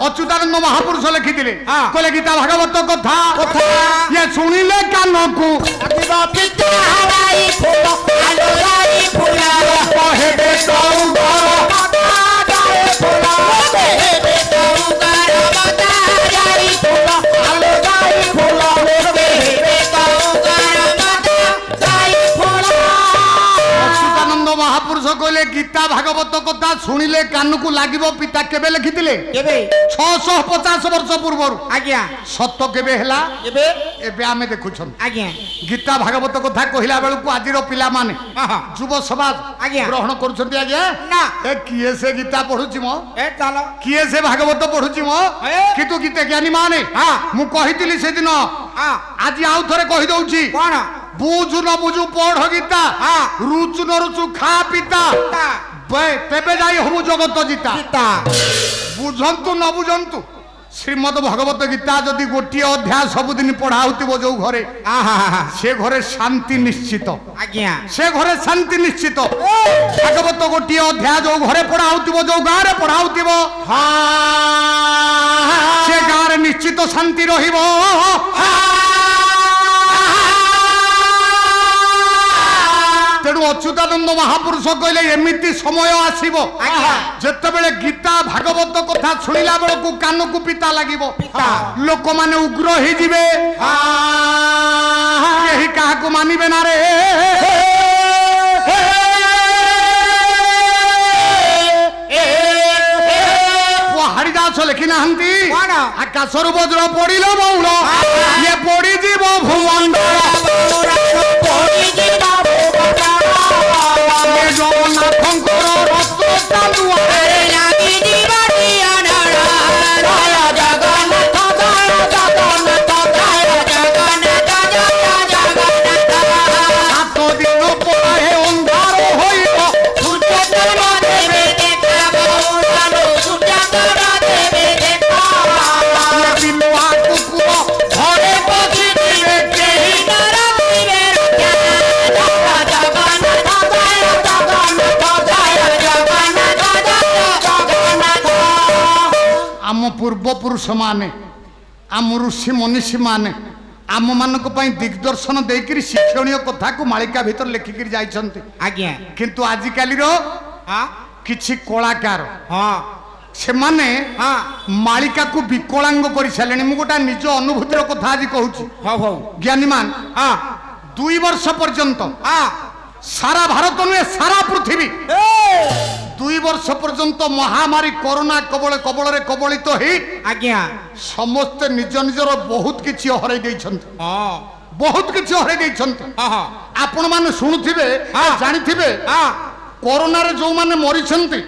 अच्युतानंद महापुरुष लिखिथिले कहले गीता भागवत कथा ये सुनिले कानकु पिता हराई फूल आलोराई फूला कहेबे सौगर कहेबे सौगर बताई फूल आलोराई फूल कहेबे सौगर बताई फूल अच्युतानंद महापुरुष कहले गीता भागवत कथा सुनिले कानकु लागिबो पिता केबे लिखिथिले केबे 650 वर्ष पूर्व आज्ञा सत्य केबे हेला केबे एबे आमे देखुछन आज्ञा गीता भागवत कथा कहिला बेलकु आजिरो पिला माने युव समाज आज्ञा ग्रहण करूछन्ती आज्ञा ना ए किए से गीता पढुछि मो ए चलो किए से भागवत पढुछि मो कितु गीता ज्ञानी माने मु कहितिली से दिन आज आउ थरे कहि दउछि कोन बुझु न बुझु पढ़ गीता रुचु न रुचु खा पिता बे तेबे जाई हबु जगत जीता पिता बुझंतु न बुझंतु श्रीमद भगवत गीता जदि गोटी अध्याय सबुदिन पढ़ाउतिबो जो घरे से घरे शांति निश्चित आज्ञा से घरे शांति निश्चित भागवत गोटी अध्याय जो घरे पढ़ाउतिबो जो गारे पढ़ाउतिबो से गारे निश्चित शांति रहिबो तेणु अच्युतानंद महापुरुष कहले एमिति समय आसीबो जेतेबेले गीता भागवत कथा सुनिला बेलकु कानकु पिता लागिबो लोक माने उग्र हे जिवे केही काहाकु मानिबे ना रे हरिदास लिखि नाहंती आकाशरु वज्र पड़िलो बौल ये पड़ी जीव भुवंडल जगन्नाथंकर रक्त चालुआ लागी दिवारी अनरा जय जगन्नाथ जय जगन्नाथ जय जगन्नाथ जय जगन्नाथ सात दिन परे अंधार हईब सूर्य तोरा देवे देखाबो आलो सूर्य तोरा देवे देखा बिलुआ कुकुर घरे पक्षी दिवे केही नर दिवे रक्षा जगन्नाथ जय जगन्नाथ जय जगन्नाथ जय जगन्नाथ आम पूर्व पुरुष माने आम ऋषि मनीषी माने आम मानक पई दिग्दर्शन देकरी शिक्षणीय कथा को मालिका भीतर लेखिकरी जाइछन्ते आज्ञा किंतु आजि काली रो किछि कलाकार हाँ से माने हाँ मालिका को विकलांग कर सारे मु गोटा निज अनुभूतिर कथा आज कहूँ हाँ हाँ ज्ञानी मान हाँ 2 वर्ष पर्यंत हाँ सारा भारत नुहे सारा पृथ्वी 2 वर्ष पर्यंत महामारी कोरोना कबल कबल कबलित हो आज्ञा समस्ते निज निजर बहुत किछि हरै दैछन्ते हाँ बहुत किछि हरै दैछन्ते हाँ आपण माने शुणुथिबे जानिथिबे कोरोना रे जो माने मरी छन्ती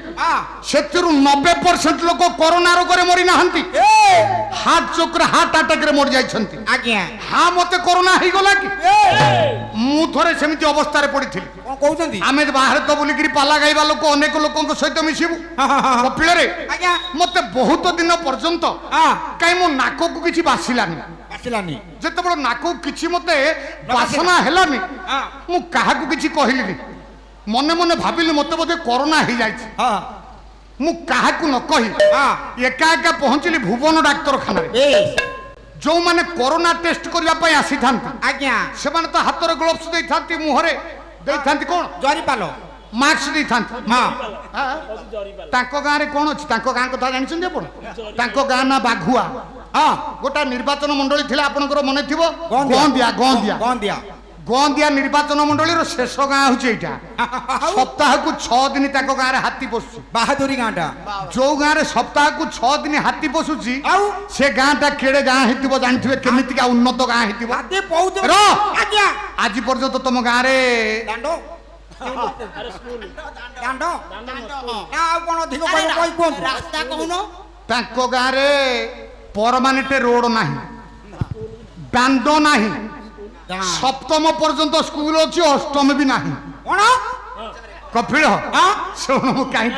सेतिरु 90% लोक कोरोना रोगरे मरी नाहंती हार्ट चोक रे हार्ट अटैक रे मर जाई छन्ती आज्ञा हाँ मते कोरोना ही गला कि मु थरे सेमिति अवस्था रे पडिथिली कौन कहउछंती आमे बाहर तो बुलिकरी पाला गाइबा लोक अनेक लोकन सहित मिसिबु कपिल रे आज्ञा मते बहुत दिन पर्यंत काई मो नाको को किछि बासिलानी आसिलानी जते बड़ नाको किछि मते बासना हेलानी मु काहा को किछि कहिलिनी मने मने भाबिली मते बोधे कोरोना ही जाइछि मु काहा को न कहि एका एका पहुंचली भुवन डाक्तरखाना रे जो माने कोरोना टेस्ट करबा पई आसी थांती आज्ञा से माने तो हाथ रे ग्लोव्स देई थांती मुहरे देई थांती कोन जरी पालो मास्क देई थांती हाँ तांको गां रे कोन अछि तांको गां कथा जानिछन जे आपण तांको गां ना बाघुआ हाँ गोटा निर्वाचन मंडली थिला आपनकर मने थिबो गंदिया गंदिया निर्वाचन मंडली शेष गाँ हूँ यहाँ सप्ताह को 6 दिन तक गाँव में हाथी पशु बहादुरी गाँटा जो गाँव में सप्ताह को 6 दिन हाथी पशुची से गाँटा केड़े गाँ हो जानते केमितिका उन्नत गाँ हो आज पर्यंत तुम गाँव गाँव परमानेंट रोड ना दांड नाही सप्तम पर्यंत स्कूल अच्छी अष्टम भी ना कपिल शुण मु कहीं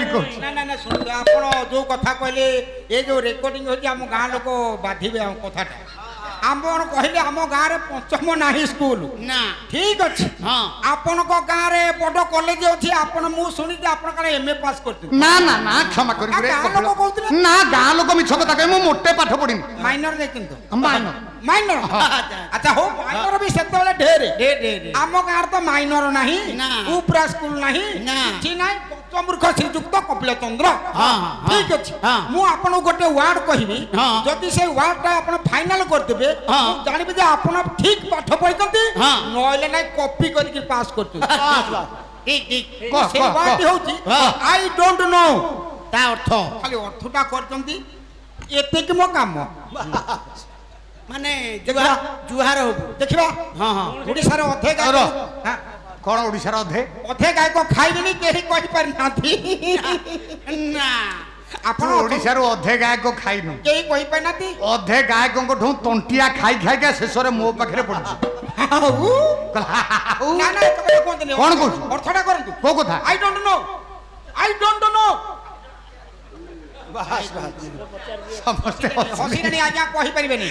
जो कथा कहले ये जो रेकर्डिंग होती आम गाँ लोक बाधिबे कथाटा ଆପଣ କହିଲେ ଆମ ଗାଁରେ ପଞ୍ଚମ ନାହିଁ ସ୍କୁଲ ନା ଠିକ ଅଛି ହଁ ଆପଣଙ୍କ ଗାଁରେ ବଡ କଲେଜ ଅଛି ଆପଣ ମୁଁ ଶୁଣିଛି ଆପଣ କାଳେ ଏମଏ ପାସ୍ କରୁଛନ୍ତି ନା ନା ନା କ୍ଷମା କରିବେ ଗାଁ ଲୋକ କହୁଥିଲେ ନା ଗାଁ ଲୋକ ମିଛ କଥା କହେ ମୁଁ ମୋଟେ ପାଠ ପଢିନି ମାଇନର ଯାଇଛନ୍ତି ମାଇନର ମାଇନର ଆଚ୍ଛା ହଉ ମାଇନର ବି ସେତେବେଳେ ଢେରେ ଢେରେ ଆମ ଗାଁରେ ତ ମାଇନର ନାହିଁ ନା। ଉପରା ସ୍କୁଲ ନାହିଁ ନା। କିଛି ନାହିଁ ପଞ୍ଚମୂର୍ଖ ଶ୍ରୀଯୁକ୍ତ କପିଳ ଚନ୍ଦ୍ର ହଁ, ଠିକ ଅଛି ହଁ। ମୁଁ ଆପଣଙ୍କୁ ଗୋଟେ ୱାର୍ଡ କହିବି ହଁ। ଯଦି ସେଇ ୱାର୍ଡଟା ଆପଣ ଫାଇନାଲ କରିଦେବେ ହଁ। ମୁଁ ଜାଣିବି ଯେ ଆପଣ ଠିକ ପାଠ ପଢିଛନ୍ତି ହଁ। ନହେଲେ ନାଇଁ କପି କରିକି ପାସ୍ କରୁଛନ୍ତି ଠିକ ଠିକ କହ, ସେଇ କହ, ୱାର୍ଡଟି କହ। ହଉଛି ହଁ। ଆଇ ଡୋଣ୍ଟ ନୋ ତା ଅର୍ଥ ଖାଲି ଅର୍ଥଟା କରିଛନ୍ତି ଏତିକି ମୋ କାମ ମାନେ ଜୁହାର ହବୁ ଦେଖିବା ହଁ ହଁ ଓଡ଼ିଶାର ଅଧେ ଗାୟକ ରହ। ହଁ, କଣ ଓଡିଶାର ଅଧେ ଅଧେ ଗାୟକ ଖାଇବେନି କେହି କହିପାରିନାହାନ୍ତି ନା ଆପଣ ତୁ ଓଡିଶାରୁ ଅଧେ ଗାୟକ ଖାଇନୁ କେହି କହିପାରିନାହାନ୍ତି ଅଧେ ଗାୟକଙ୍କଠୁ ତଣ୍ଟିଆ ଖାଇ ଖାଇକା ଶେଷରେ ମୋ ପାଖରେ ପଡୁଛି ଆଉ ଆଉ ନା ନା ଏତେ କଥା କୁହନ୍ତୁନି କଣ କହୁଛୁ? ଅର୍ଥଟା କରନ୍ତୁ କୋଉ କଥା? I don't know I don't know ସମସ୍ତେ ହସିଲେ। ହସିଲେଣି ଆଜ୍ଞା କହିପାରିବେନି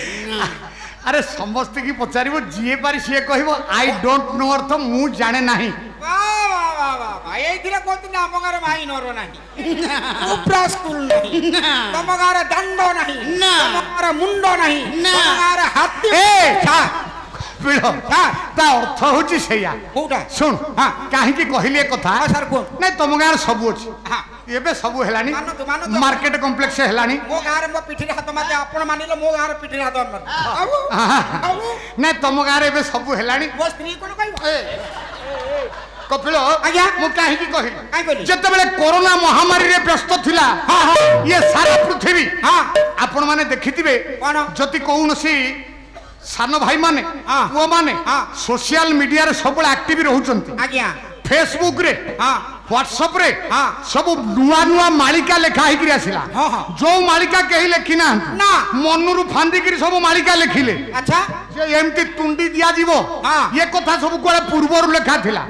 ଆରେ ସମସ୍ତେ କି ପଚାରିବ ଯିଏ ପାରି ସିଏ କହିବ ଆଇ ଡୋଣ୍ଟ ନୋ ଅର୍ଥ ମୁଁ ଜାଣେ ନାହିଁ ଏଇଥିରେ କହୁଛନ୍ତି ଆମ ଗାଁରେ ମାଇନର ନାହିଁ ଉପରା ସ୍କୁଲ ନାହିଁ ତମ ଗାଁରେ ଦଣ୍ଡ ନାହିଁ ନା। ତମ ଗାଁରେ ମୁଣ୍ଡ ନାହିଁ ନା। ତମ ଗାଁରେ ହାତୀ ଏ! ସାର୍, ବିଳ ସାର୍, ତା ଅର୍ଥ ହଉଛି ସେଇଆ କୋଉଟା ଶୁଣ ହଁ। କାହିଁକି କହିଲି ଏ କଥା ହଁ, ସାର୍ କୁହନ୍ତୁ ନାଇଁ ତମ ଗାଁରେ ସବୁ ଅଛି ହଁ, ଏବେ ସବୁ ହେଲାଣି ମାନନ୍ତୁ, ମାନନ୍ତୁ। ମାର୍କେଟ କମ୍ପ୍ଲେକ୍ସ ହେଲାଣି ମୋ ଗାଁରେ ମୋ ପିଠିରେ ହାତ ମାରିଲେ ଆପଣ ମାନିଲେ ମୋ ଗାଁରେ ପିଠିରେ ହାତ ମାରିଲେ ନାଇଁ ତମ ଗାଁରେ ଏବେ ସବୁ ହେଲାଣି ମୋ ସ୍ତ୍ରୀ କଣ କହିବ କପିଳ ଆଜ୍ଞା। ମୁଁ କାହିଁକି କହିଲି କାହିଁ କହିଲି? ଯେତେବେଳେ କୋରୋନା ମହାମାରୀରେ ବ୍ୟସ୍ତ ଥିଲା ଇଏ ସାରା ପୃଥିବୀ ହଁ ଆପଣ ମାନେ ଦେଖିଥିବେ କଣ? ଯଦି କୌଣସି ସାନ ଭାଇ ମାନେ ହଁ। ପୁଅ ମାନେ ହଁ। ସୋସିଆଲ ମିଡିଆରେ ସବୁବେଳେ ଆକ୍ଟିଭ ରହୁଛନ୍ତି ଆଜ୍ଞା ଫେସବୁକ ରେ ହଁ ହ୍ୱାଟ୍ସଆପ ରେ ହଁ। ସବୁ ନୂଆ ନୂଆ ମାଳିକା ଲେଖା ହେଇକିରି ଆସିଲା ହଁ, ହଁ। ଯୋଉ ମାଳିକା କେହି ଲେଖି ନାହାନ୍ତି ନା। ମନରୁ ଫାନ୍ଦିକିରି ସବୁ ମାଳିକା ଲେଖିଲେ ଆଚ୍ଛା ଯେ ଏମିତି ତୁଣ୍ଡି ଦିଆଯିବ ହଁ। ଏ କଥା ସବୁ କୁଆଡେ ପୂର୍ବରୁ ଲେଖା ଥିଲା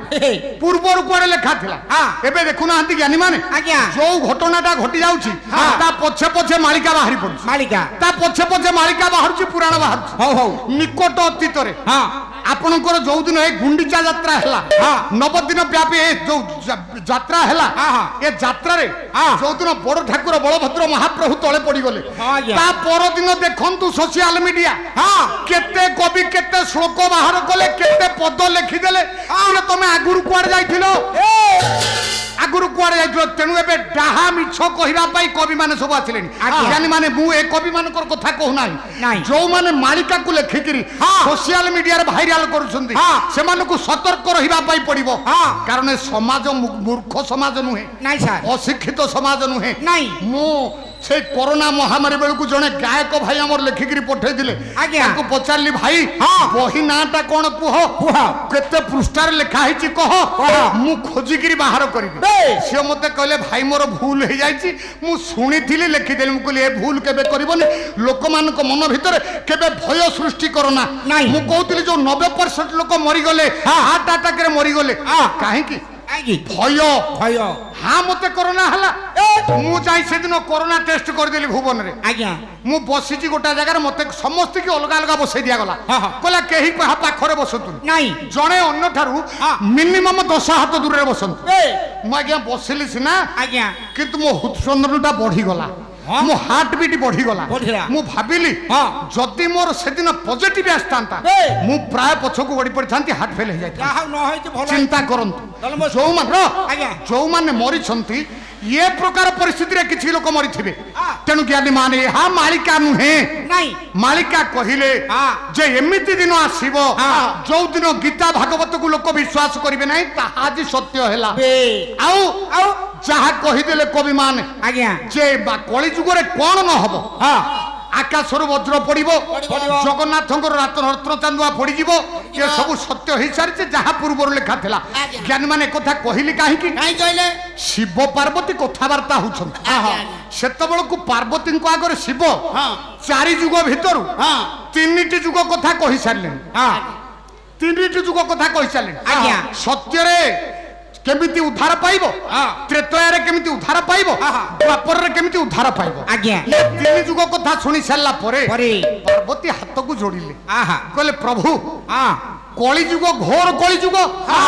ପୂର୍ବରୁ କୁଆଡେ ଲେଖା ଥିଲା ହଁ। ଏବେ ଦେଖୁନାହାନ୍ତି ଜ୍ଞାନୀ ମାନେ ଆଜ୍ଞା। ଯୋଉ ଘଟଣାଟା ଘଟି ଯାଉଛି ହଁ। ତା ପଛେ ପଛେ ମାଳିକା ବାହାରି ପଡୁଛି ମାଳିକା ତା ପଛେ ପଛେ ମାଳିକା ବାହାରୁଛି ପୁରାଣ ବାହାରୁଛି ହଉ ହଉ ନିକଟ ଅତୀତରେ ହଁ ଆପଣଙ୍କର ଯୋଉଦିନ ଏ ଗୁଣ୍ଡିଚା ଯାତ୍ରା ହେଲା ହଁ। ନବଦିନ ବ୍ୟାପୀ ଏ ଯୋଉ ଯାତ୍ରା ହେଲା ହଁ, ହଁ। ଏ ଯାତ୍ରାରେ ହଁ। ଯୋଉଦିନ ବଡ ଠାକୁର ବଳଭଦ୍ର ମହାପ୍ରଭୁ ତଳେ ପଡିଗଲେ ହଁ, ଆଜ୍ଞା। ତା ପରଦିନ ଦେଖନ୍ତୁ ସୋସିଆଲ ମିଡିଆ ହଁ କେତେ କବି କେତେ ଶ୍ଲୋକ ବାହାର କଲେ କେତେ ପଦ ଲେଖିଦେଲେ ହେଲେ ତମେ ଆଗରୁ କୁଆଡେ ଯାଇଥିଲ ଆଗରୁ କୁଆଡେ ଯାଇଥିଲ ତେଣୁ ଏବେ ଡାହା ମିଛ କହିବା ପାଇଁ କବି ମାନେ ସବୁ ଆସିଲେଣି ଆଜ୍ଞା। ଜ୍ଞାନୀ ମାନେ ମୁଁ ଏ କବି ମାନଙ୍କର କଥା କହୁନାହିଁ ନାଇଁ। ଯୋଉମାନେ ମାଳିକାକୁ ଲେଖିକିରି ହଁ। ସୋସିଆଲ ମିଡିଆରେ ଭାଇରାଲ କରୁଛନ୍ତି ହଁ। ସେମାନଙ୍କୁ ସତର୍କ ରହିବା ପାଇଁ ପଡିବ ହଁ। କାରଣ ଏ ସମାଜ ମୂର୍ଖ ସମାଜ ନୁହେଁ ନାଇଁ ସାର୍ ଅଶିକ୍ଷିତ ସମାଜ ନୁହେଁ ନାଇଁ। ମୁଁ ସେଇ କରୋନା ମହାମାରୀ ବେଳକୁ ଜଣେ ଗାୟକ ଭାଇ ଆମର ଲେଖିକିରି ପଠେଇଥିଲେ ଆଜ୍ଞା। ତାଙ୍କୁ ପଚାରିଲି ଭାଇ ହଁ। ବହି ନାଁଟା କଣ କୁହ କୁହ। କେତେ ପୃଷ୍ଠାରେ ଲେଖା ହେଇଛି କହ କହ। ମୁଁ ଖୋଜିକିରି ବାହାର କରିବି ବେଶ। ସିଏ ମତେ କହିଲେ ଭାଇ ମୋର ଭୁଲ ହେଇଯାଇଛି ମୁଁ ଶୁଣିଥିଲି ଲେଖିଦେଲି ମୁଁ କହିଲି ଏ ଭୁଲ କେବେ କରିବନି ଲୋକମାନଙ୍କ ମନ ଭିତରେ କେବେ ଭୟ ସୃଷ୍ଟି କରନା ନାଇଁ। ମୁଁ କହୁଥିଲି ଯୋଉ 90% ଲୋକ ମରିଗଲେ ହଁ। ହାର୍ଟ ଆଟାକରେ ମରିଗଲେ ହଁ। କାହିଁକି କାହିଁକି ଭୟ ଭୟ ହଁ ମତେ କରୋନା ହେଲା ମୁଁ ଯାଇ ସେଦିନ କରୋନା ଟେଷ୍ଟ କରିଦେଲି ଭୁବନରେ ଆଜ୍ଞା ମୁଁ ବସିଛି ଗୋଟେ ଜାଗାରେ ମତେ ସମସ୍ତେ କି ଅଲଗା ଅଲଗା ବସେଇ ଦିଆଗଲା ହଁ, ହଁ। କହିଲା କେହି କାହା ପାଖରେ ବସନ୍ତୁ ନାଇଁ ଜଣେ ଅନ୍ୟଠାରୁ ହଁ। ମିନିମମ 10 ହାତ ଦୂରରେ ବସନ୍ତୁ ଏ ମୁଁ ଆଜ୍ଞା ବସିଲି ସିନା ଆଜ୍ଞା କିନ୍ତୁ ମୋ ହୃଦସ୍ପନ୍ଦନଟା ବଢିଗଲା ହଁ। ମୋ ହାର୍ଟ ବିଟ୍ ବଢିଗଲା ବଢିଲା। ମୁଁ ଭାବିଲି ହଁ। ଯଦି ମୋର ସେଦିନ ପଜିଟିଭ ଆସିଥାନ୍ତା ଏ। ମୁଁ ପ୍ରାୟ ପଛକୁ ଗଡି ପଡିଥାନ୍ତି ହାର୍ଟ ଫେଲ ହେଇଯାଇଥାନ୍ତା ଯାହା ନ ହେଇଛି ଭଲ ଚିନ୍ତା କରନ୍ତୁ ତାହେଲେ ମୋ- ଯୋଉମାନେ ଆଜ୍ଞା। ଯୋଉମାନେ ମରିଛନ୍ତି ଏ ପ୍ରକାର ପରିସ୍ଥିତିରେ କିଛି ଲୋକ ମରିଥିବେ ହଁ। ତେଣୁ ଜ୍ଞାନୀ ମାନେ ଏହା ମାଳିକା ନୁହେଁ ନାଇଁ ମାଳିକା କହିଲେ ହଁ। ଯେ ଏମିତି ଦିନ ଆସିବ ହଁ। ଯୋଉ ଦିନ ଗୀତା ଭାଗବତକୁ ଲୋକ ବିଶ୍ୱାସ କରିବେ ନାହିଁ ତାହା ଆଜି ସତ୍ୟ ହେଲା ବେ ଆଉ ଆଉ ଯାହା କହିଦେଲେ କବି ମାନେ ଆଜ୍ଞା ଯେ କଳି ଯୁଗରେ କଣ ନ ହବ ହଁ ଆକାଶରୁ ବଜ୍ର ପଡିବ ପଡିବ। ଜଗନ୍ନାଥଙ୍କର ରତ୍ନ ଚାନ୍ଦୁଆ ପଡିଯିବ ଏ ସବୁ ସତ୍ୟ ହେଇସାରିছে ଯାହା ପୂର୍ବରୁ ଲେଖା ଥିଲା ଆଜ୍ଞା। ଜ୍ଞାନୀ ମାନେ କଥା କହିଲି କାହିଁକି କାହିଁ କହିଲେ ଶିବ ପାର୍ବତୀ କଥାବାର୍ତ୍ତା ହଉଛନ୍ତି ଆଜ୍ଞା, ଆଜ୍ଞା। ସେତେବେଳକୁ ପାର୍ବତୀଙ୍କ ଆଗରେ ଶିବ ହଁ 4 ଯୁଗ ଭିତରୁ ହଁ 3ଟି ଯୁଗ କଥା କହିସାରିଲେଣି ହଁ 3ଟି ଯୁଗ କଥା କହିସାରିଲେଣି ଆଜ୍ଞା। ସତ୍ୟରେ କେମିତି ଉଦ୍ଧାର ପାଇବ ହଁ। ତ୍ରେତୟାରେ କେମିତି ଉଦ୍ଧାର ପାଇବ ହଁ। ଦ୍ୱାପରରେ କେମିତି ଉଦ୍ଧାର ପାଇବ ଆଜ୍ଞା ଏ 3 ଯୁଗ କଥା ଶୁଣି ସାରିଲା ପରେ ପରେ ପାର୍ବତୀ ହାତକୁ ଯୋଡ଼ିଲେ ଆହା କହିଲେ ପ୍ରଭୁ ହଁ କଳିଯୁଗ ଘୋର କଳିଯୁଗ ହଁ।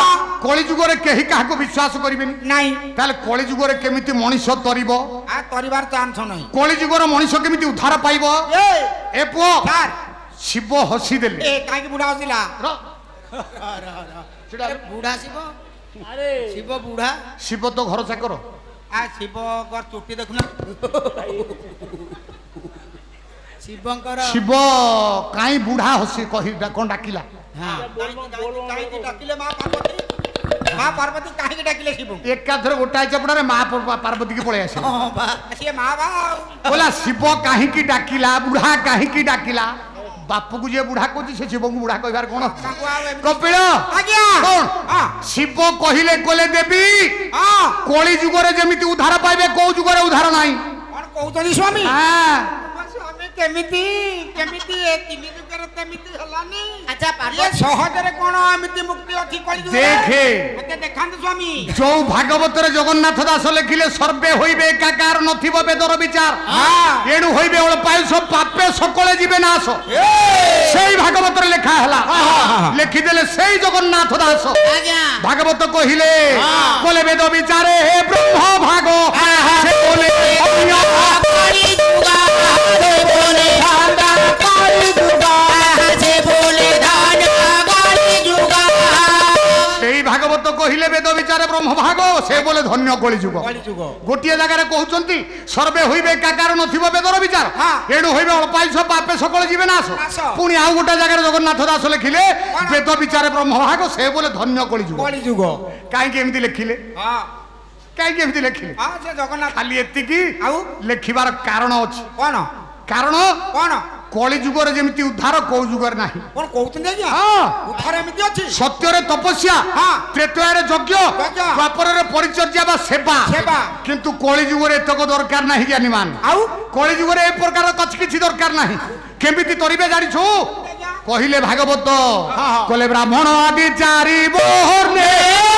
କଳିଯୁଗରେ କେହି କାହାକୁ ବିଶ୍ୱାସ କରିବେନି ନାଇଁ ତାହେଲେ କଳିଯୁଗରେ କେମିତି ମଣିଷ ତରିବ ଆ କରିବାର ଚାନ୍ସ ନାହିଁ କଳିଯୁଗର ମଣିଷ କେମିତି ଉଦ୍ଧାର ପାଇବ ଏ ପୁଅ ସାର୍ ଶିବ ହସିଦେଲେ ଏ କାହିଁକି ବୁଢା ହସିଲା ବୁଢା ଶିବ ଶିବ ବୁଢା ଶିବ ତ ଘର ଚାକର ଆ ଶିବ ଚୁଟି ଦେଖୁନା ଶିବଙ୍କର ଶିବ କାହିଁ ବୁଢା ହସି କହି କଣ ଡାକିଲା କାହିଁକି ଡାକିଲେ ମା ପାର୍ବତୀ କାହିଁକି ଡାକିଲେ ଶିବଙ୍କୁ ଏକାଥରେ ଗୋଟାଏ ଚାପଡ଼ାରେ ମା ପାର୍ବତୀକି ପଳେଇ ଆସିଲେ ହଁ ବା ସିଏ ମା ବା ଆଉ କହିଲା ଶିବ କାହିଁକି ଡାକିଲା ବୁଢା କାହିଁକି ଡାକିଲା ବାପକୁ ଯିଏ ବୁଢା କହୁଛି ସେ ଶିବଙ୍କୁ ବୁଢା କହିବାର କଣ ତାଙ୍କୁ ଆଉ ଏମିତି- କପିଳ ଆଜ୍ଞା କଣ ହଁ ଶିବ କହିଲେ କହିଲେ ଦେବୀ ହଁ କଳି ଯୁଗରେ ଯେମିତି ଉଦ୍ଧାର ପାଇବେ କୋଉ ଯୁଗରେ ଉଦ୍ଧାର ନାହିଁ କଣ କହୁଛନ୍ତି ସ୍ୱାମୀ ହଁ। ସ୍ୱାମୀ କେମିତି କେମିତି ଏ ତିନି ଯୁଗରେ କେମିତି ହେଲାନି ଆଚ୍ଛା ଇଏ ପାର୍ବତୀ ସହଜରେ କଣ ଏମିତି ମୁକ୍ତି ଅଛି କଳି ଦେଖେ ମତେ ଦେଖାନ୍ତୁ ସ୍ୱାମୀ ଯୋଉ ଭାଗବତରେ ଜଗନ୍ନାଥ ଦାସ ଲେଖିଲେ ସର୍ବେ ହୋଇବେ ଏକାକାର ନଥିବ ବେଦର ବିଚାର ହଁ। ଏଣୁ ହୋଇବେ ଅଳପାୟୁଷ ପାପେ ସକଳେ ଯିବେ ନାଶ ସେଇ ଭାଗବତରେ ଲେଖା ହେଲା ଲେଖିଦେଲେ ସେଇ ଜଗନ୍ନାଥ ଦାସ ଆଜ୍ଞା ଭାଗବତ କହିଲେ ବୋଲେ ବେଦ ବିଚାରେ ହେ ବ୍ରହ୍ମ ଭାଗ ସେ ବୋଲେ ଅନ୍ୟ କଳି ଯୁଗା ସେ ବୋଲେ ଧାନ୍ଦା କଳି ଯୁଗା ସେ ବୋଲେ ଧାନ୍ଦା କଳି ଯୁଗା ସେଇ ଭାଗବତ କହିଲେ ବେଦ ବିଚାରେ ବ୍ରହ୍ମ ଭାଗ ସେ ବୋଲେ ଧନ୍ୟ କଳି ଯୁଗ କଳିଯୁଗ ଗୋଟିଏ ଜାଗାରେ କହୁଛନ୍ତି ସର୍ବେ ହୋଇବେ ଏକାକାର ନଥିବ ବେଦର ବିଚାର ହଁ। ଏଣୁ ହୋଇବେ ଅଳପାୟୁଷ ପାପେ ସକଳ ଯିବେ ନାଶ ନାଶ। ପୁଣି ଆଉ ଗୋଟେ ଜାଗାରେ ଜଗନ୍ନାଥ ଦାସ ଲେଖିଲେ କଣ? ବେଦ ବିଚାରେ ବ୍ରହ୍ମ ଭାଗ ସେ ବୋଲେ ଧନ୍ୟ କଳି ଯୁଗ କଳିଯୁଗ କାହିଁକି ଏମିତି ଲେଖିଲେ ହଁ କାହିଁକି ଏମିତି ଲେଖିଲେ ହଁ ସେ ଜଗନ୍ନାଥ ଖାଲି ଏତିକି ଆଉ ଲେଖିବାର କାରଣ ଅଛି କଣ କାରଣ କଣ କଳି ଯୁଗରେ ଯେମିତି ଉଦ୍ଧାର କୋଉ ଯୁଗରେ ନାହିଁ କଣ କହୁଛନ୍ତି ଆଜ୍ଞା ହଁ। ଉଦ୍ଧାର ଏମିତି ଅଛି ସତ୍ୟରେ ତପସ୍ୟା ହଁ। ତ୍ରେତୟାରେ ଯଜ୍ଞ ଯଜ୍ଞ। ଦ୍ୱାପରରେ ପରିଚର୍ଯ୍ୟା ବା ସେବା ସେବା। କିନ୍ତୁ କଳି ଯୁଗରେ ଏତକ ଦରକାର ନାହିଁ ଜ୍ଞାନୀମାନ ଆଉ କଳି ଯୁଗରେ ଏ ପ୍ରକାର କିଛି ଦରକାର ନାହିଁ କେମିତି ତରିବେ ଜାଣିଛୁ କହିଲେ ଭାଗବତ କହିଲେ ବ୍ରାହ୍ମଣ ଆଦି ଚାରି ବର୍ଣ୍ଣେ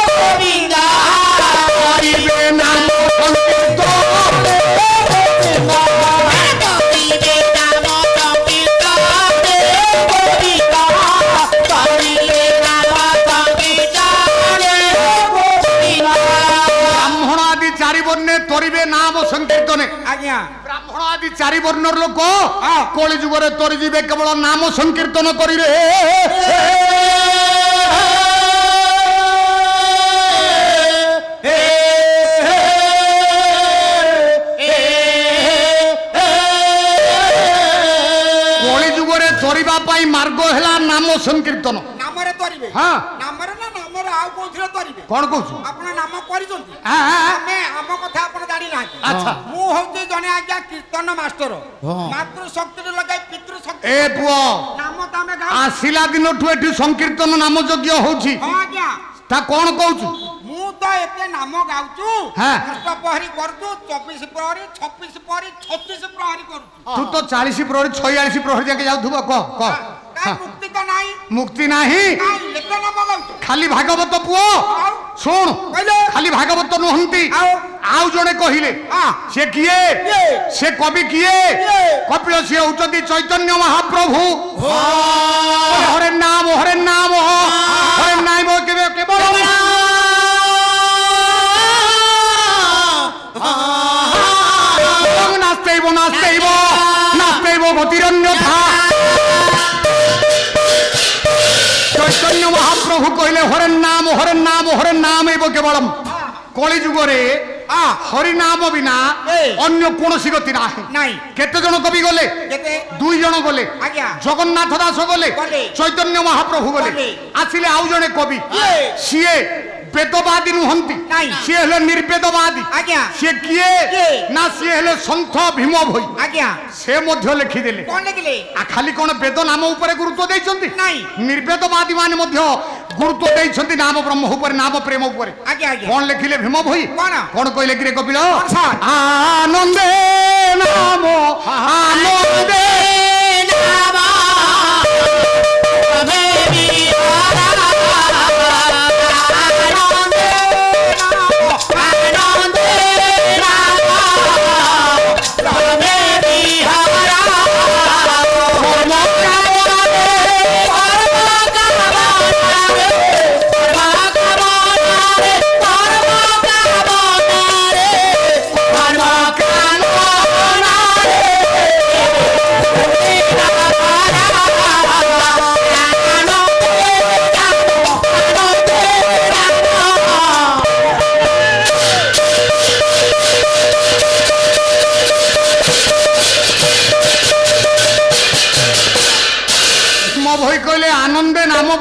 ଗୋବିନ୍ଦା କରିବେ ନାମ ସଂକୀର୍ତ୍ତନେ। କରିବେ ନାମ ସଂକୀର୍ତ୍ତନେ ଗୋବିନ୍ଦା କରିବେ ନାମ ସଂକୀର୍ତ୍ତନେ ଗୋବିନ୍ଦା ବ୍ରାହ୍ମଣ ଆଦି ଚାରି ବର୍ଣ୍ଣେ ତରିବେ ନାମ ସଂକୀର୍ତ୍ତନେ ଆଜ୍ଞା ବ୍ରାହ୍ମଣ ଆଦି ଚାରି ବର୍ଣ୍ଣର ଲୋକ ହଁ। କଳି ଯୁଗରେ ତରିଯିବେ କେବଳ ନାମ ସଂକୀର୍ତ୍ତନ କରିବେ କଳି ଯୁଗରେ ତରିବା ପାଇଁ ମାର୍ଗ ହେଲା ନାମ ସଂକୀର୍ତ୍ତନ ନାମରେ ତରିବେ ହଁ। ନାମରେ ନା ନାମରେ ଆଉ କୋଉଥିରେ ତରିବେ କଣ କହୁଛୁ ଆପଣ ନାମ କରିଛନ୍ତି ଆଁ, ଆଁ, ଆଁ। ଆମେ ଆମ କଥା ଆପଣ ଜାଣିନାହାନ୍ତି ଆଚ୍ଛା। ମୁଁ ହଉଛି ଜଣେ ଆଜ୍ଞା କୀର୍ତ୍ତନ ମାଷ୍ଟର ମାତୃ ଶକ୍ତିରେ ଲଗାଇ ପିତୃ ଶକ୍ତି ଏ ପୁଅ ନାମ ତ ଆମେ ଗାଉ ଆସିଲା ଦିନଠୁ ଏଠି ସଂକୀର୍ତ୍ତନ ନାମ ଯଜ୍ଞ ହଉଛି ହଁ ଆଜ୍ଞା ତା କଣ କହୁଛୁ ମୁଁ ତ ଏତେ ନାମ ଗାଉଛୁ ହଁ। ଅଷ୍ଟପ୍ରହରୀ କରୁଛୁ 24 ପ୍ରହରୀ 26 ପ୍ରହରୀ 36 ପ୍ରହରୀ କରୁଛୁ ତୁ ତ 40 ପ୍ରହରୀ 46 ପ୍ରହରୀ ଯାକେ ଯାଉଥିବ କହ କହ କାଇଁ ମୁକ୍ତି ତ ନାହିଁ ମୁକ୍ତି ନାହିଁ କାଇଁ ଏତେ ନାମ ଗାଉଛୁ ଖାଲି ଭାଗବତ ପୁଅ ଆଉ ଶୁଣ କହିଲେ ଖାଲି ଭାଗବତ ନୁହନ୍ତି ଆଉ ଆଉ ଜଣେ କହିଲେ ହଁ। ସେ କିଏ କିଏ? ସେ କବି କିଏ କିଏ? କପିଳ ସିଏ ହଉଛନ୍ତି ଚୈତନ୍ୟ ମହାପ୍ରଭୁ ହରେ ନାମ ହରେ ନାମ ହରେ ନାମ କେବେ କେବଳ নাস্তেইব নাস্তেইব নাস্তেইব গতিরন্যথা চৈতন্য মহাপ্রভু কহিলে হরেন নাম হরেন নাম হরেন নাম এইব কেবলম কলি যুগরে হরিনাম বিনা অন্য কৌশি গতি ନାହିଁ নাই কেতে জন কবি গলে কেতে 2 জন গলে আজ্ঞা জগন্নাথ দাস গলে গলে। চৈতন্য মহাপ্রভু গলে গলে। আসলে আউ জনে কবি কিଏ? সিয়ে বেদবাদী নুহନ୍ତି নাই। সিয়ে হলে নির্বেদবাদী আজ্ঞা ସିଏ କିଏ କିଏ? ନା ସିଏ ହେଲେ ସନ୍ଥ ଭୀମ ଭୋଇ ଆଜ୍ଞା ସେ ମଧ୍ୟ ଲେଖିଦେଲେ କଣ ଲେଖିଲେ ଖାଲି କଣ ବେଦ ନାମ ଉପରେ ଗୁରୁତ୍ୱ ଦେଇଛନ୍ତି ନାଇଁ। ନିର୍ବେଦବାଦୀ ମାନେ ମଧ୍ୟ ଗୁରୁତ୍ୱ ଦେଇଛନ୍ତି ନାମ ବ୍ରହ୍ମ ଉପରେ ନାମ ପ୍ରେମ ଉପରେ ଆଜ୍ଞା ଆଜ୍ଞା କଣ ଲେଖିଲେ ଭୀମ ଭୋଇ କଣ? କଣ କହିଲେ କିରେ କପିଳ କଣ ସାର୍? ଆନନ୍ଦେ ନାମ ଆନନ୍ଦେ ନାମ ତମେ ବିହାରା ଆନନ୍ଦେ ନାମ ତମେ ବିହାରା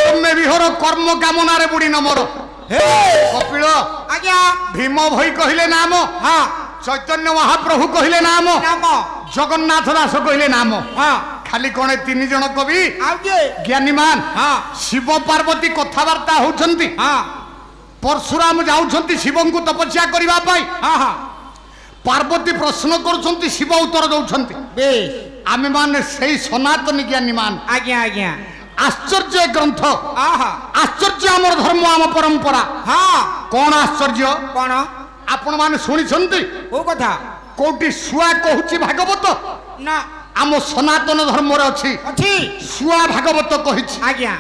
ব্রহ্মে বিহর কর্ম কামনারে বুড়ি নমর কপিল আজ্ঞা ভীম ভই কহিলে নাম হ্যাঁ চৈতন্য মহাপ্রভু কহিলে নাম নাম জগন্নাথ দাস কহিলে নাম হ্যাঁ খালি কোণে তিন জন কবি ଆଉ କିଏ জ্ঞানীমান হ্যাঁ শিব পার্বতী কথাবার্তা হউଛନ୍ତି হ্যাঁ পরশুরাম যাଉଛନ୍ତି শিবଙ୍କୁ তপস্যা କରିବା ପାଇଁ হ্যাঁ হ্যাঁ পার্বতী প্রশ্ন କରୁଛନ୍ତି শিব উত্তর দଉଛନ୍ତି বেশ ଆମେ ମାନେ ସେଇ ସନାତନୀ ଜ୍ଞାନୀମାନ ଆଜ୍ଞା ଆଜ୍ଞା ଆଶ୍ଚର୍ଯ୍ୟ ଏ ଗ୍ରନ୍ଥ ଆହା ଆଶ୍ଚର୍ଯ୍ୟ ଆମର ଧର୍ମ ଆମ ପରମ୍ପରା ହଁ କଣ ଆଶ୍ଚର୍ଯ୍ୟ କ'ଣ ଆପଣ ମାନେ ଶୁଣିଛନ୍ତି କୋଉ କଥା କୋଉଠି ଶୁଆ କହୁଛି ଭାଗବତ ନା ଆମ ସନାତନ ଧର୍ମରେ ଅଛି ଅଛି ଶୁଆ ଭାଗବତ କହିଛି ଆଜ୍ଞା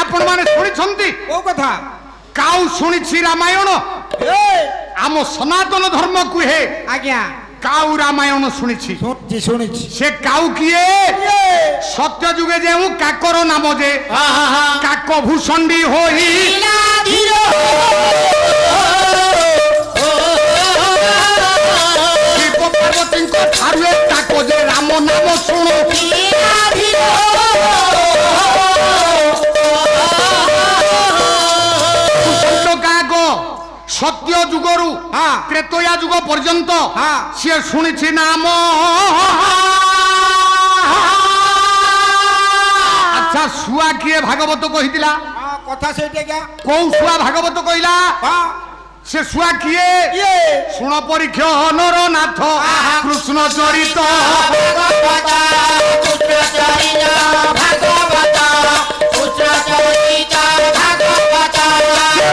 ଆପଣ ମାନେ ଶୁଣିଛନ୍ତି କୋଉ କଥା କାଉ ଶୁଣିଛି ରାମାୟଣ ଏ ଆମ ସନାତନ ଧର୍ମ କୁହେ ଆଜ୍ଞା କାଉ ରାମାୟଣ ଶୁଣିଛି ଶୁଣିଛି ଶୁଣିଛି ସେ କାଉ କିଏ ସତ୍ୟ ଯୁଗେ ଯେଉଁ କାକର ନାମ ଯେ କାକ ଭୂଷଣ୍ଡୀ ହୋଇ ଶିବ ପାର୍ବତୀଙ୍କ ଠାରୁ ଏ କାକ ଯେ ରାମ ନାମ ଶୁଣୁ ଭୂଷଣ୍ଡ କାକ ସତ୍ୟ ଯୁଗରୁ ହଁ ତ୍ରେତୟା ଯୁଗ ପର୍ଯ୍ୟନ୍ତ ହଁ ସିଏ ଶୁଣିଛି ନାମ ଆଚ୍ଛା ଶୁଆ କିଏ ଭାଗବତ କହିଥିଲା ହଁ କଥା ସେଇଠି ଆଜ୍ଞା କୋଉ ଶୁଆ ଭାଗବତ କହିଲା ହଁ ସେ ଶୁଆ କିଏ ଇଏ ଶୁଣ ପରୀକ୍ଷ ନର ନାଥ କୃଷ୍ଣ ଚରିତ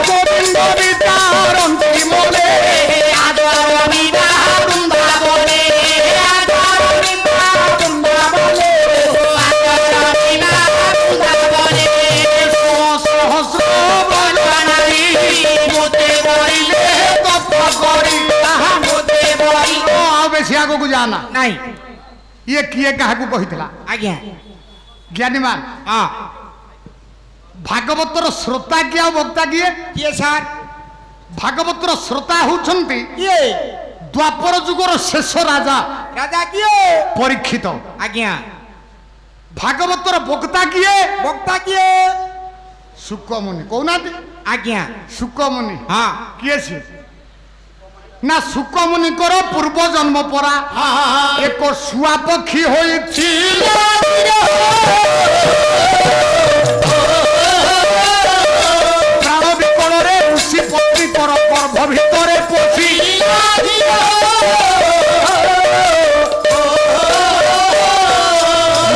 ଗୋବିନ୍ଦ ବିଚାରନ୍ତି ମନେ সহস্র বদনারি বলিলে তপ করি তাহা ଆଉ ବେଶୀ ଆଗକୁ ଯାଆନା ନାଇଁ ଇଏ କିଏ କାହାକୁ କହିଥିଲା ଆଜ୍ଞା ଜ୍ଞାନୀମାନ ହଁ ଭାଗବତର ଶ୍ରୋତା କିଏ ଆଉ ବକ୍ତା କିଏ କିଏ ସାର୍ ଭାଗବତର ଶ୍ରୋତା ହଉଛନ୍ତି କିଏ ଦ୍ୱାପର ଯୁଗର ଶେଷ ରାଜା ରାଜା କିଏ ପରୀକ୍ଷିତ ଆଜ୍ଞା ଭାଗବତର ବକ୍ତା କିଏ ବକ୍ତା କିଏ ଶୁକମୁନି କହୁନାହାନ୍ତି ଆଜ୍ଞା ଶୁକମୁନି ହଁ କିଏ ସିଏ ନା ଶୁକମୁନିଙ୍କର ପୂର୍ବ ଜନ୍ମ ପରା ଏକ ଶୁଆ ପକ୍ଷୀ ହୋଇছিল ପ୍ରାଣ ବିକଳରେ ଋଷି ପତ୍ନୀଙ୍କର ଗର୍ଭ ଭିତରେ ପଶି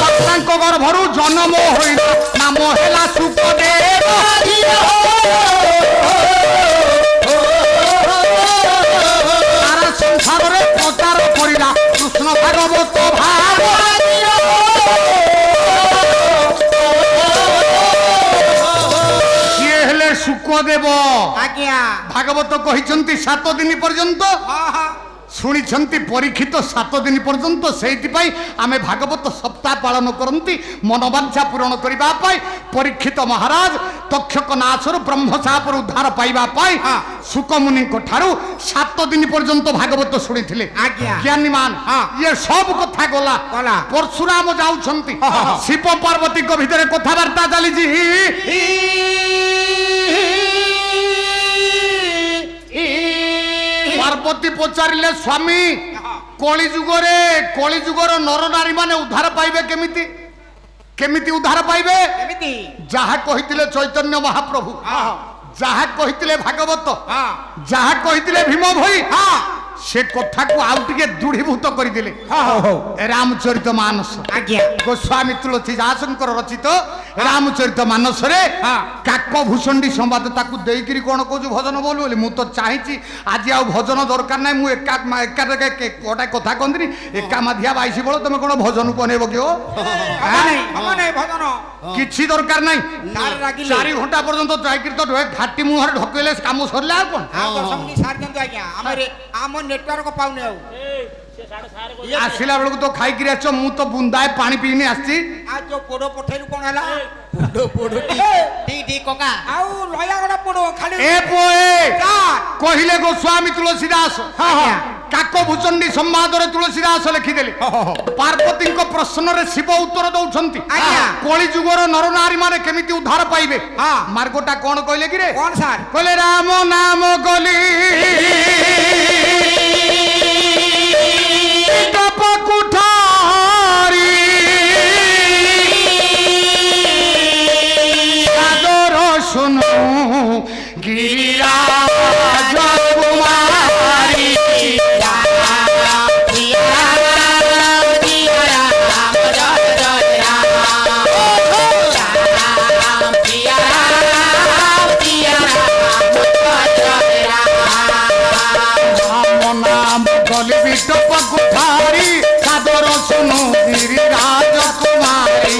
ମାତାଙ୍କ ଗର୍ଭରୁ ଜନ୍ମ ହୋଇଲା ନାମ ହେଲା ଶୁକଦେବ ସାରା ସଂସାରରେ ପ୍ରଚାର କରିଲା କୃଷ୍ଣ ଭାଗବତ ଭାଗ ସିଏ ହେଲେ ଶୁକଦେବ ଆଜ୍ଞା ଭାଗବତ କହିଛନ୍ତି 7 ଦିନ ପର୍ଯ୍ୟନ୍ତ ହଁ ହଁ ଶୁଣିଛନ୍ତି ପରୀକ୍ଷିତ 7 ଦିନ ପର୍ଯ୍ୟନ୍ତ ସେଇଥିପାଇଁ ଆମେ ଭାଗବତ ସପ୍ତାହ ପାଳନ କରନ୍ତି ମନୋବାଞ୍ଛା ପୂରଣ କରିବା ପାଇଁ ପରୀକ୍ଷିତ ମହାରାଜ ତକ୍ଷକ ନାଶରୁ ବ୍ରହ୍ମଶାପରୁ ଉଦ୍ଧାର ପାଇବା ପାଇଁ ଶୁକମୁନିଙ୍କ ଠାରୁ 7 ଦିନ ପର୍ଯ୍ୟନ୍ତ ଭାଗବତ ଶୁଣିଥିଲେ ଆଜ୍ଞା ଜ୍ଞାନୀମାନ ହଁ। ଇଏ ସବୁ କଥା ଗଲା ଗଲା। ପରଶୁରାମ ଯାଉଛନ୍ତି ଶିବ ପାର୍ବତୀଙ୍କ ଭିତରେ କଥାବାର୍ତ୍ତା ଚାଲିଛି ପାର୍ବତୀ ପଚାରିଲେ ସ୍ୱାମୀ କଳିଯୁଗର ନରନାରୀ ମାନେ ଉଦ୍ଧାର ପାଇବେ କେମିତି କେମିତି ଉଦ୍ଧାର ପାଇବେ କେମିତି ଯାହା କହିଥିଲେ ଚୈତନ୍ୟ ମହାପ୍ରଭୁ ଯାହା କହିଥିଲେ ଭାଗବତ ହଁ ଯାହା କହିଥିଲେ ଭୀମ ଭୋଇ ହଁ ସେ କଥାକୁ ଆଉ ଟିକେ ଦୃଢୀଭୂତ କରିଦେଲେ ରାମଚରିତ ମାନସ ଆଜ୍ଞା ଗୋସ୍ୱାମୀ ତୁଳସୀ ଦାସଙ୍କର ରଚିତ ରାମଚରିତ ମାନସରେ ହଁ। କାକ ଭୂଷଣ୍ଡୀ ସମ୍ବାଦ ତାକୁ ଦେଇକିରି କଣ କହୁଛୁ ଭଜନ ବୋଲ ବୋଲି ମୁଁ ତ ଚାହିଁଛି ଆଜି ଆଉ ଭଜନ ଦରକାର ନାହିଁ ମୁଁ ଏକା ଗୋଟେ କଥା କହନ୍ତିନି ଏକା ମାଧିଆ ବାଇଶି ବଳ ତମେ କଣ ଭଜନକୁ ଅନେଇବ କି ହବ ନାଇଁ ଭଜନ କିଛି ଦରକାର ନାହିଁ ସାର୍ ରାଗିଲେ 4 ଘଣ୍ଟା ପର୍ଯ୍ୟନ୍ତ ଯାଇକିରି ତ ଘାଟି ମୁହଁରେ ଢକେଇଲେ କାମ ସରିଲା ଆଉ କଣ ଆଉ 10 ମିନିଟ୍ ସାର୍ ଦିଅନ୍ତୁ ଆଜ୍ଞା ଆମ ନେଟୱାର୍କ ପାଉନି ଆଉ ଆସିଲା ବେଳକୁ ତ ଖାଇକିରି ଆସିଛ ମୁଁ ତ ବୁନ୍ଦାଏ ପାଣି ପିଇନି ଆସିଛି ଆଉ ଯୋଉ ପୋଡ ପଠେଇଲୁ କଣ ହେଲା ଠିକ କକା ଆଉ ଲୟାଗଡା ପୋଡ ଖାଲି ଏ ପୋଏ ସାର୍ କହିଲେ ଗୋସ୍ୱାମୀ ତୁଳସୀ ଦାସ କାକ ଭୂଚଣ୍ଡୀ ସମ୍ବାଦରେ ତୁଳସୀଦାସ ଲେଖିଦେଲେ ପାର୍ବତୀଙ୍କ ପ୍ରଶ୍ନରେ ଶିବ ଉତ୍ତର ଦଉଛନ୍ତି ଆଜ୍ଞା। କଳି ଯୁଗର ନରନାରୀ ମାନେ କେମିତି ଉଦ୍ଧାର ପାଇବେ ହଁ। ମାର୍ଗଟା କଣ କହିଲେ କି ରେ କଣ ସାର୍ କହିଲେ ରାମ ନାମ ଗଲି ତପ କୁଠାରୀ ସାଦର ଶୁଣୁ ଗିରିରାଜ କୁମାରୀ রাম নাম গলি বিটপ কুঠারি সাদর শুনু গিরিরাজ কুমারী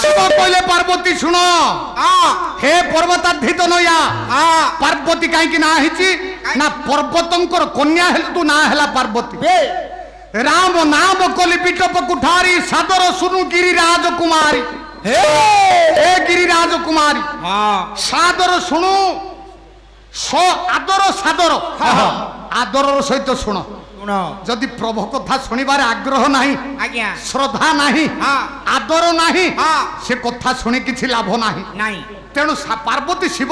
শিব কইলে পার্বতী শুণ হে পর্বতাধিত নয়া পার্বতী কাইকি না হইছি না পর্বতঙ্কর কন্যা হেলু তু না হেলা পার্বতী রাম নাম কলি বিটপ কুঠারি সাদর শুনু গিরিরাজ কুমারী হে গিরিরাজ কুমারী সাদর শুণু আদর সাদর আদরর সহিত শুণ শুণ যদি প্রভু কথা শুনিবার আগ্রহ নাই আজ্ঞা শ্রদ্ধা নাই হ্যাঁ। আদর নাই হ্যাঁ। সে কথা শুনি কিছু লাভ নাই নাই তেণু পার্বতী শিব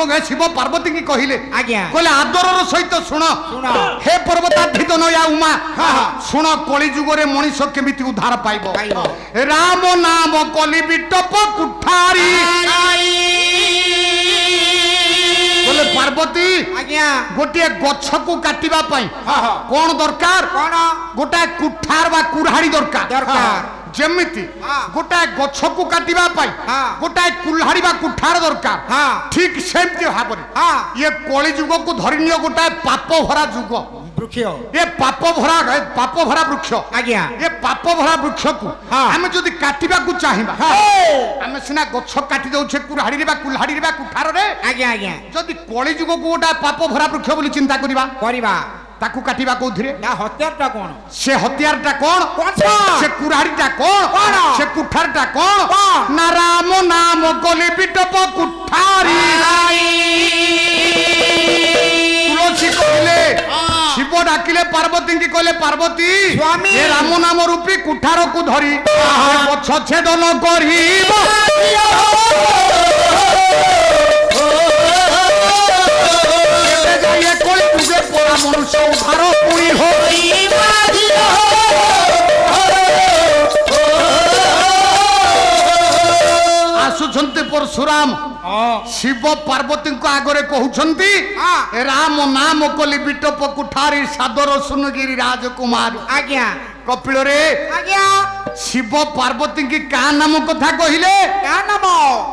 পার্বতী কি কহিলে আজ্ঞা। কহিলে আদরর সহিত শুণ শুণ। হে পর্বতাধিত নয়া উমা হ্যাঁ। শুণ কলি যুগরে মଣିষ কেমিতি উদ্ধার পাইব পাইব। রাম নাম কলি বিটপ কুঠারি বলে পার্বতী আজ্ঞা গোটিয়ে গছকু কাটিবা পাই হ্যাঁ। কোন দরকার কোন গোটাଏ কুঠার বা কুড়াড়ি দরকার দরকার। যেমিতি হ্যাঁ। গোটাଏ গছকু কাটিবা পাই হ্যাঁ। গোটাଏ কুল্হাড়ি বা কুঠার দরকার হ্যাঁ। ঠিক সেমতি ভাবে হ্যাঁ। ইয়ে কলি যুগকু ধরি নিও গোটাଏ পাপ ভরা যুগ বৃক্ষ এ পাপ ভরা বৃক্ষ আজ্ঞা এ পাপ ভরা বৃক্ষকু হ্যাঁ। আমি যদি কাটিবাকু চাহিবা আমি সিনা গছ কাটি দউছে কুড়াড়ি বা কুল্হাড়ি বা কুঠারে আজ্ঞা আজ্ঞা যদি কলি যুগকু গোটাଏ পাপ ভরা বৃক্ষ বলি চিন্তা করিবা করিবা তাকু কাটিবা কোউথিরে না হত্যারটা কোন সে হতিয়ারটা কোন কোনটা? সে কুড়াড়িটা কোন কোন? সে কুঠারটা কোন কোন? না রাম নাম কলি বিটপ কুঠারি তুলসী কহিলে শিব ডাকিলে পার্বতী কি কহিলে পার্বতী স্বামী। এ রাম নাম রূপী কুঠারকু ধরি এ গছ ছেদন করিব কেবে যাই এ কলি যুগে পড়া মনুষ্য উদ্ধার পুরি হই আসুଛନ୍ତି পরশুরাম শিব পার্বতীଙ୍କ ଆଗରେ କହୁଛନ୍ତି ହଁ। ରାମ ନାମ କଲି ବିଟପ କୁଠାରୀ ସାଦର ସୁନଗିରି ରାଜକୁମାରୀ ଆଜ୍ଞା କପିଳରେ ଆଜ୍ଞା ଶିବ ପାର୍ବତୀଙ୍କ କା ନାମ କଥା କହିଲେ କା ନାମ